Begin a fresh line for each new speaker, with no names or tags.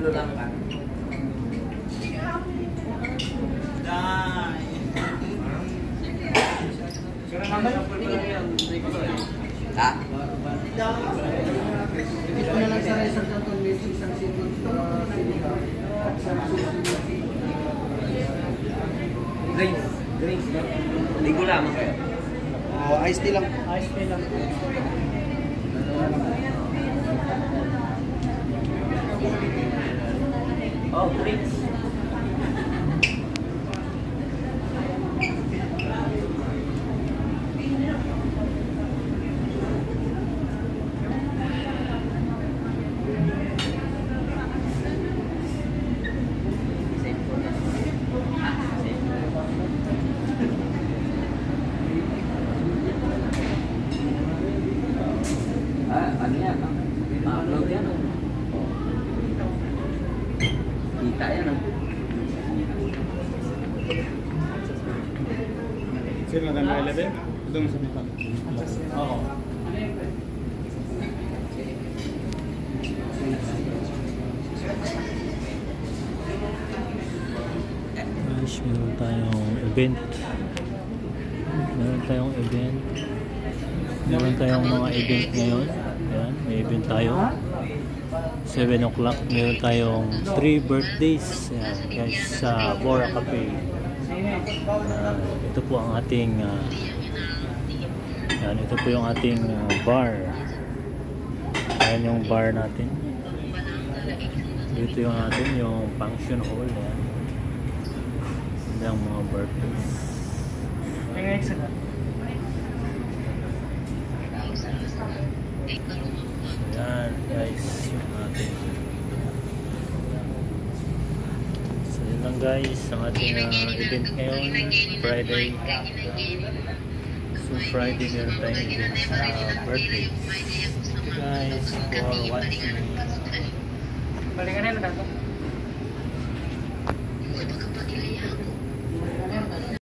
Tatlo lang ka. Ha?
Ito na lang sa resort ng Tunisia, isang single
Drinks. Drinks. Ligo lamang kayo.
Ice tea lang.
Ice tea lang.
Oh, drinks. Ano yan? Pa-upload yan. Kita yan.
Sino na 11? Doon sa mga. Oo. Guys, meron tayong event. Meron tayong mga event ngayon. Ayan, may event tayo. 7 o'clock. Meron tayong 3 birthdays. Ayan, guys, sa Bora Cafe. Ito po ang ating ayan, ito po yung ating bar. Ayan yung bar natin. Dito yung atin, yung function hall. Ayan. Yung mga birthdays. Ayan guys, yung ating so yun lang guys ang ating event ngayon, Friday. So Friday meron tayong event sa birthday. Thank you guys for watching. Balikan na natin.